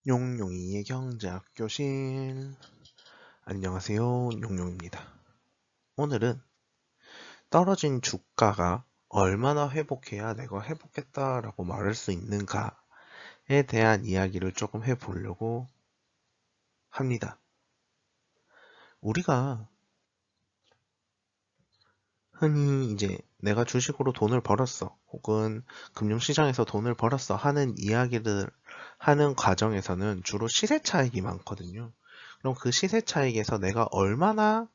용용이의 경제학교실. 안녕하세요, 용용입니다. 오늘은 떨어진 주가가 얼마나 회복해야 내가 회복했다라고 말할 수 있는가에 대한 이야기를 조금 해보려고 합니다. 우리가 흔히 이제 내가 주식으로 돈을 벌었어, 혹은 금융시장에서 돈을 벌었어 하는 이야기를 하는 과정에서는 주로 시세 차익이 많거든요. 그럼 그 시세 차익에서 내가 얼마나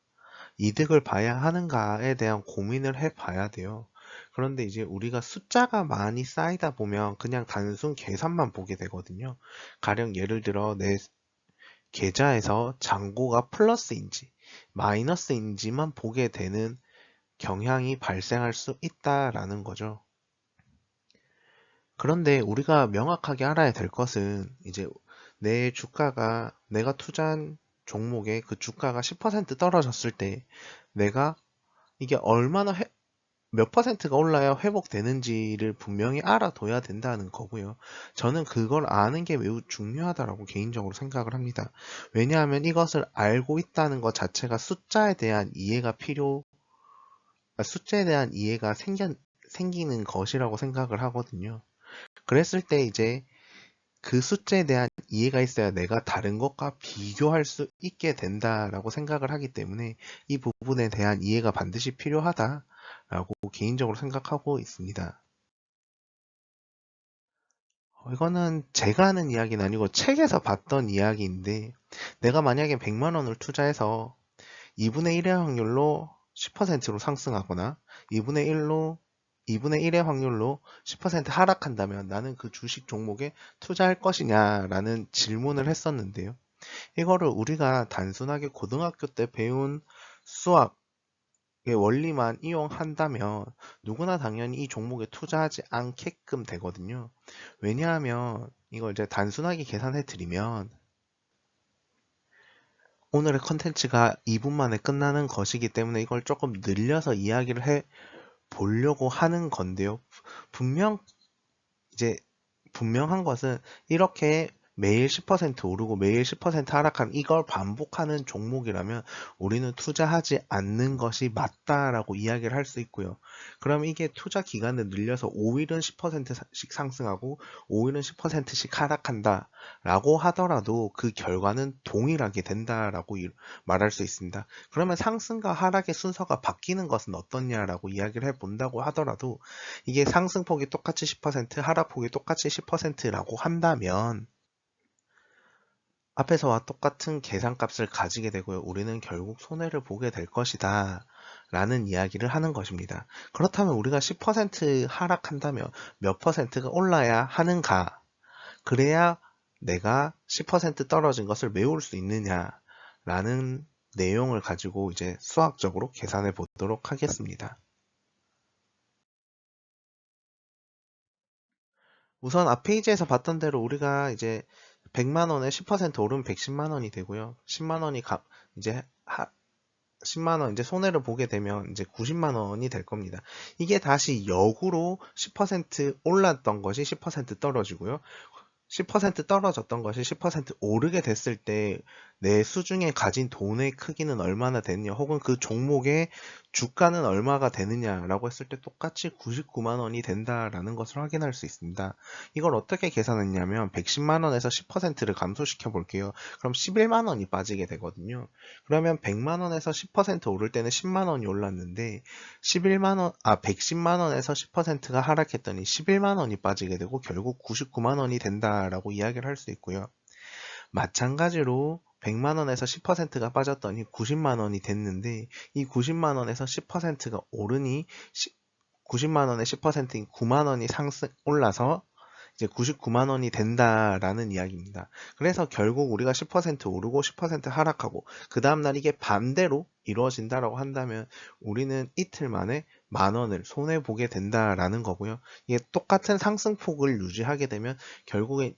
이득을 봐야 하는가에 대한 고민을 해봐야 돼요. 그런데 이제 우리가 숫자가 많이 쌓이다 보면 그냥 단순 계산만 보게 되거든요. 가령 예를 들어 내 계좌에서 잔고가 플러스인지 마이너스인지만 보게 되는 경향이 발생할 수 있다라는 거죠. 그런데 우리가 명확하게 알아야 될 것은 이제 내 주가가 내가 투자한 종목의 그 주가가 10% 떨어졌을 때 내가 이게 얼마나 몇 퍼센트가 올라야 회복되는지를 분명히 알아둬야 된다는 거고요. 저는 그걸 아는 게 매우 중요하다고 개인적으로 생각을 합니다. 왜냐하면 이것을 알고 있다는 것 자체가 숫자에 대한 이해가 생기는 것이라고 생각을 하거든요. 그랬을 때 이제 그 숫자에 대한 이해가 있어야 내가 다른 것과 비교할 수 있게 된다라고 생각을 하기 때문에 이 부분에 대한 이해가 반드시 필요하다라고 개인적으로 생각하고 있습니다. 이거는 제가 하는 이야기는 아니고 책에서 봤던 이야기인데, 내가 만약에 100만 원을 투자해서 2분의 1의 확률로 10%로 상승하거나 2분의 1의 확률로 10% 하락한다면 나는 그 주식 종목에 투자할 것이냐라는 질문을 했었는데요. 이거를 우리가 단순하게 고등학교 때 배운 수학의 원리만 이용한다면 누구나 당연히 이 종목에 투자하지 않게끔 되거든요. 왜냐하면 이걸 이제 단순하게 계산해 드리면 오늘의 컨텐츠가 2분 만에 끝나는 것이기 때문에 이걸 조금 늘려서 이야기를 해 보려고 하는 건데요. 분명 이제 분명한 것은 이렇게 매일 10% 오르고 매일 10% 하락한 이걸 반복하는 종목이라면 우리는 투자하지 않는 것이 맞다라고 이야기를 할 수 있고요. 그럼 이게 투자 기간을 늘려서 5일은 10%씩 상승하고 5일은 10%씩 하락한다라고 하더라도 그 결과는 동일하게 된다라고 말할 수 있습니다. 그러면 상승과 하락의 순서가 바뀌는 것은 어떻냐라고 이야기를 해본다고 하더라도 이게 상승폭이 똑같이 10%, 하락폭이 똑같이 10%라고 한다면 앞에서와 똑같은 계산값을 가지게 되고요. 우리는 결국 손해를 보게 될 것이다 라는 이야기를 하는 것입니다. 그렇다면 우리가 10% 하락한다면 몇 퍼센트가 올라야 하는가? 그래야 내가 10% 떨어진 것을 메울 수 있느냐 라는 내용을 가지고 이제 수학적으로 계산해 보도록 하겠습니다. 우선 앞 페이지에서 봤던 대로 우리가 이제 100만 원에 10% 오르면 110만 원이 되고요. 10만 원이 이제 10만 원 이제 손해를 보게 되면 이제 90만 원이 될 겁니다. 이게 다시 역으로 10% 올랐던 것이 10% 떨어지고요. 10% 떨어졌던 것이 10% 오르게 됐을 때 내 수중에 가진 돈의 크기는 얼마나 되느냐, 혹은 그 종목의 주가는 얼마가 되느냐라고 했을 때 똑같이 99만 원이 된다라는 것을 확인할 수 있습니다. 이걸 어떻게 계산했냐면 110만 원에서 10%를 감소시켜 볼게요. 그럼 11만 원이 빠지게 되거든요. 그러면 100만 원에서 10% 오를 때는 10만 원이 올랐는데 110만 원에서 10%가 하락했더니 11만 원이 빠지게 되고 결국 99만 원이 된다라고 이야기를 할 수 있고요. 마찬가지로 100만 원에서 10%가 빠졌더니 90만 원이 됐는데 이 90만 원에서 10%가 오르니 90만 원에 10%인 9만 원이 올라서 이제 99만 원이 된다라는 이야기입니다. 그래서 결국 우리가 10% 오르고 10% 하락하고 그 다음날 이게 반대로 이루어진다라고 한다면 우리는 이틀 만에 만 원을 손해보게 된다라는 거고요. 이게 똑같은 상승폭을 유지하게 되면 결국엔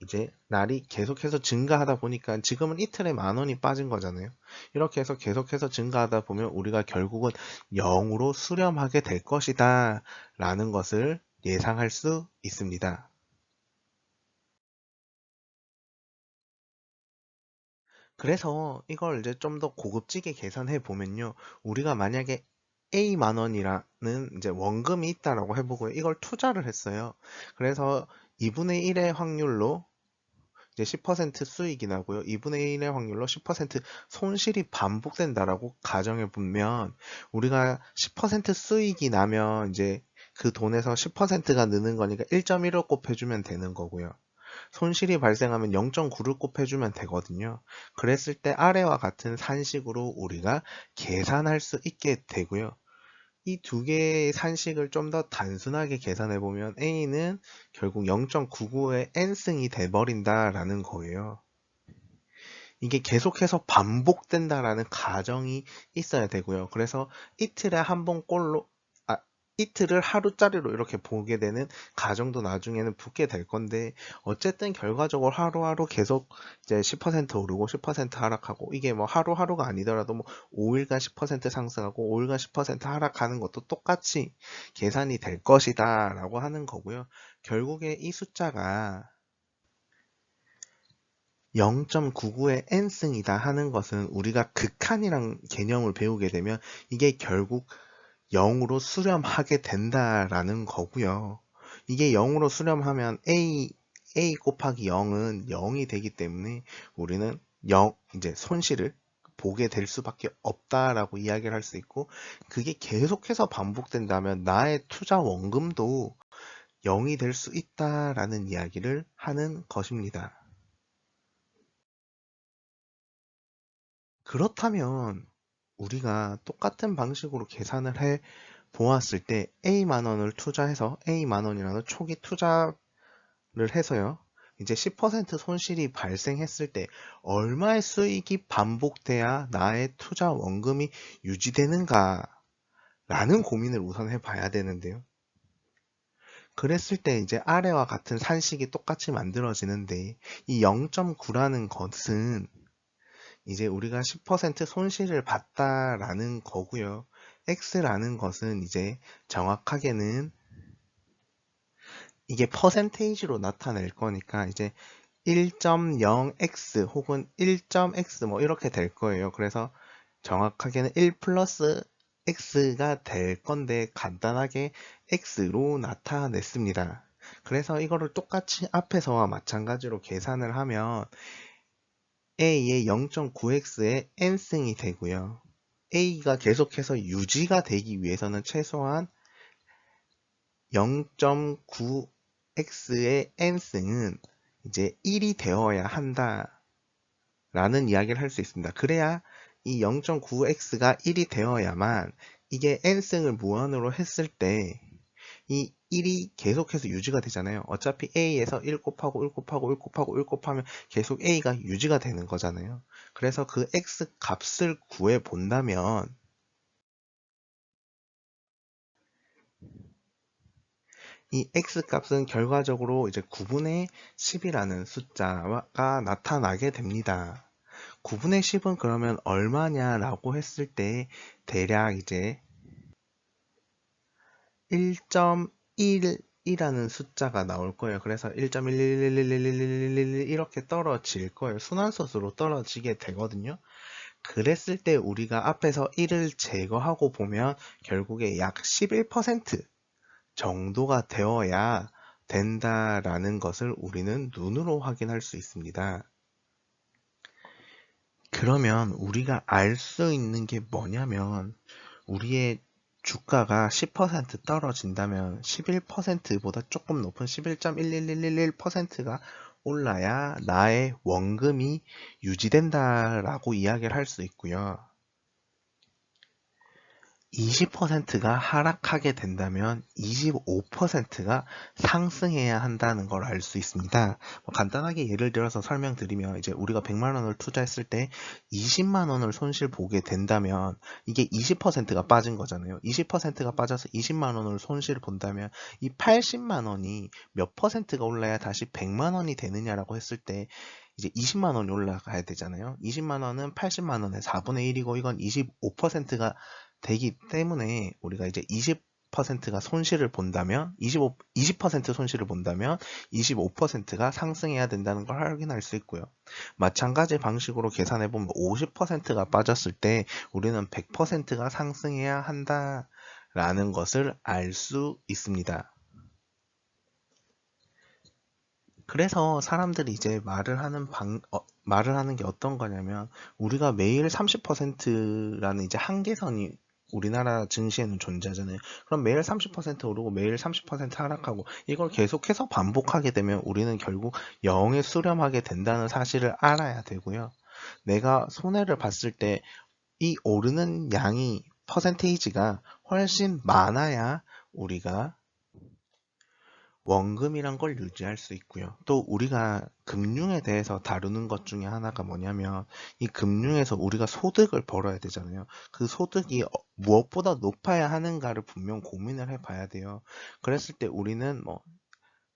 이제 날이 계속해서 증가하다 보니까 지금은 이틀에 만 원이 빠진 거잖아요. 이렇게 해서 계속해서 증가하다 보면 우리가 결국은 0으로 수렴하게 될 것이다 라는 것을 예상할 수 있습니다. 그래서 이걸 이제 좀 더 고급지게 계산해 보면요. 우리가 만약에 A만 원이라는 이제 원금이 있다라고 해보고요. 이걸 투자를 했어요. 그래서 2분의 1의 확률로 이제 10% 수익이 나고요. 2분의 1의 확률로 10% 손실이 반복된다라고 가정해 보면 우리가 10% 수익이 나면 이제 그 돈에서 10%가 느는 거니까 1.1을 곱해주면 되는 거고요. 손실이 발생하면 0.9를 곱해주면 되거든요. 그랬을 때 아래와 같은 산식으로 우리가 계산할 수 있게 되고요. 이 두 개의 산식을 좀 더 단순하게 계산해 보면 A는 결국 0.99의 n승이 돼버린다라는 거예요. 이게 계속해서 반복된다라는 가정이 있어야 되고요. 그래서 이틀에 한 번 꼴로 이틀을 하루짜리로 이렇게 보게 되는 가정도 나중에는 붙게 될 건데 어쨌든 결과적으로 하루하루 계속 이제 10% 오르고 10% 하락하고 이게 뭐 하루하루가 아니더라도 뭐 5일간 10% 상승하고 5일간 10% 하락하는 것도 똑같이 계산이 될 것이다 라고 하는 거고요. 결국에 이 숫자가 0.99의 n승이다 하는 것은 우리가 극한이란 개념을 배우게 되면 이게 결국 0으로 수렴하게 된다라는 거고요. 이게 0으로 수렴하면 A 곱하기 0은 0이 되기 때문에 우리는 이제 손실을 보게 될 수밖에 없다라고 이야기를 할 수 있고 그게 계속해서 반복된다면 나의 투자 원금도 0이 될 수 있다라는 이야기를 하는 것입니다. 그렇다면 우리가 똑같은 방식으로 계산을 해 보았을 때 A만 원을 투자해서 A만 원이라는 초기 투자를 해서요. 이제 10% 손실이 발생했을 때 얼마의 수익이 반복돼야 나의 투자 원금이 유지되는가 라는 고민을 우선 해봐야 되는데요. 그랬을 때 이제 아래와 같은 산식이 똑같이 만들어지는데 이 0.9라는 것은 이제 우리가 10% 손실을 봤다라는 거고요. X라는 것은 이제 정확하게는 이게 퍼센테이지로 나타낼 거니까 이제 1.0x 혹은 1.x 뭐 이렇게 될 거예요. 그래서 정확하게는 1 플러스 x가 될 건데 간단하게 x로 나타냈습니다. 그래서 이거를 똑같이 앞에서와 마찬가지로 계산을 하면 a의 0.9x의 n승이 되고요. a가 계속해서 유지가 되기 위해서는 최소한 0.9x의 n승은 이제 1이 되어야 한다 라는 이야기를 할 수 있습니다. 그래야 이 0.9x가 1이 되어야만 이게 n승을 무한으로 했을 때 이 1이 계속해서 유지가 되잖아요. 어차피 a에서 1 곱하고 1 곱하고 1 곱하고 1 곱하면 계속 a가 유지가 되는 거잖아요. 그래서 그 x 값을 구해 본다면 이 x 값은 결과적으로 이제 9분의 10이라는 숫자가 나타나게 됩니다. 9분의 10은 그러면 얼마냐라고 했을 때 대략 이제 1.1이라는 숫자가 나올 거예요. 그래서 1.1111111 이렇게 떨어질 거예요. 순환소수로 떨어지게 되거든요. 그랬을 때 우리가 앞에서 1을 제거하고 보면 결국에 약 11% 정도가 되어야 된다라는 것을 우리는 눈으로 확인할 수 있습니다. 그러면 우리가 알 수 있는 게 뭐냐면 우리의 주가가 10% 떨어진다면 11%보다 조금 높은 11.11111%가 올라야 나의 원금이 유지된다라고 이야기를 할 수 있고요. 20%가 하락하게 된다면 25%가 상승해야 한다는 걸 알 수 있습니다. 간단하게 예를 들어서 설명드리면 이제 우리가 100만 원을 투자했을 때 20만 원을 손실 보게 된다면 이게 20%가 빠진 거잖아요. 20%가 빠져서 20만 원을 손실을 본다면 이 80만 원이 몇 퍼센트가 올라야 다시 100만 원이 되느냐라고 했을 때 이제 20만 원이 올라가야 되잖아요. 20만 원은 80만 원의 4분의 1이고 이건 25%가 되기 때문에 우리가 이제 20%가 손실을 본다면 20% 손실을 본다면 25%가 상승해야 된다는 걸 확인할 수 있고요. 마찬가지 방식으로 계산해 보면 50%가 빠졌을 때 우리는 100%가 상승해야 한다라는 것을 알 수 있습니다. 그래서 사람들이 이제 말을 하는 게 어떤 거냐면, 우리가 매일 30%라는 이제 한계선이 우리나라 증시에는 존재하잖아요. 그럼 매일 30% 오르고 매일 30% 하락하고 이걸 계속해서 반복하게 되면 우리는 결국 0에 수렴하게 된다는 사실을 알아야 되고요. 내가 손해를 봤을 때 이 오르는 양이 퍼센테이지가 훨씬 많아야 우리가 원금이란 걸 유지할 수 있고요. 또 우리가 금융에 대해서 다루는 것 중에 하나가 뭐냐면, 이 금융에서 우리가 소득을 벌어야 되잖아요. 그 소득이 무엇보다 높아야 하는가를 분명 고민을 해봐야 돼요. 그랬을 때 우리는 뭐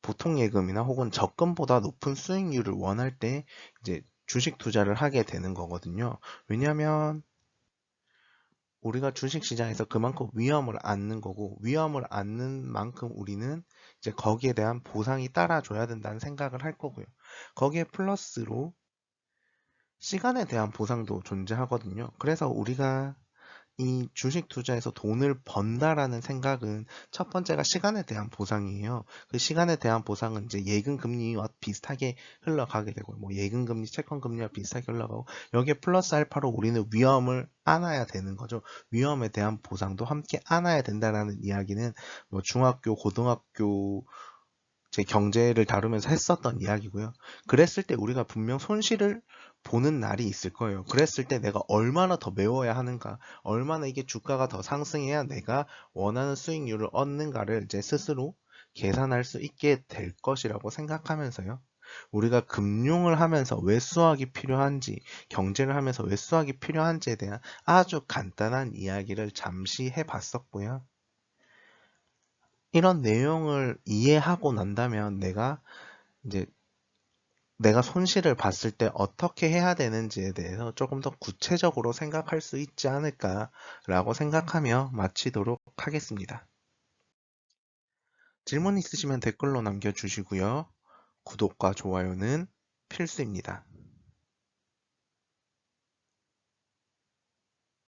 보통 예금이나 혹은 적금보다 높은 수익률을 원할 때 이제 주식 투자를 하게 되는 거거든요. 왜냐하면 우리가 주식시장에서 그만큼 위험을 안는 거고, 위험을 안는 만큼 우리는 이제 거기에 대한 보상이 따라줘야 된다는 생각을 할 거고요. 거기에 플러스로 시간에 대한 보상도 존재하거든요. 그래서 우리가 이 주식 투자에서 돈을 번다라는 생각은 첫 번째가 시간에 대한 보상이에요. 그 시간에 대한 보상은 이제 예금 금리와 비슷하게 흘러가게 되고, 뭐 예금 금리, 채권 금리와 비슷하게 흘러가고, 여기에 플러스 알파로 우리는 위험을 안아야 되는 거죠. 위험에 대한 보상도 함께 안아야 된다라는 이야기는 뭐 중학교, 고등학교 제 경제를 다루면서 했었던 이야기고요. 그랬을 때 우리가 분명 손실을 보는 날이 있을 거예요. 그랬을 때 내가 얼마나 더 메워야 하는가, 얼마나 이게 주가가 더 상승해야 내가 원하는 수익률을 얻는가를 이제 스스로 계산할 수 있게 될 것이라고 생각하면서요. 우리가 금융을 하면서 왜 수학이 필요한지, 경제를 하면서 왜 수학이 필요한지에 대한 아주 간단한 이야기를 잠시 해봤었고요. 이런 내용을 이해하고 난다면 이제 내가 손실을 봤을 때 어떻게 해야 되는지에 대해서 조금 더 구체적으로 생각할 수 있지 않을까라고 생각하며 마치도록 하겠습니다. 질문 있으시면 댓글로 남겨주시고요. 구독과 좋아요는 필수입니다.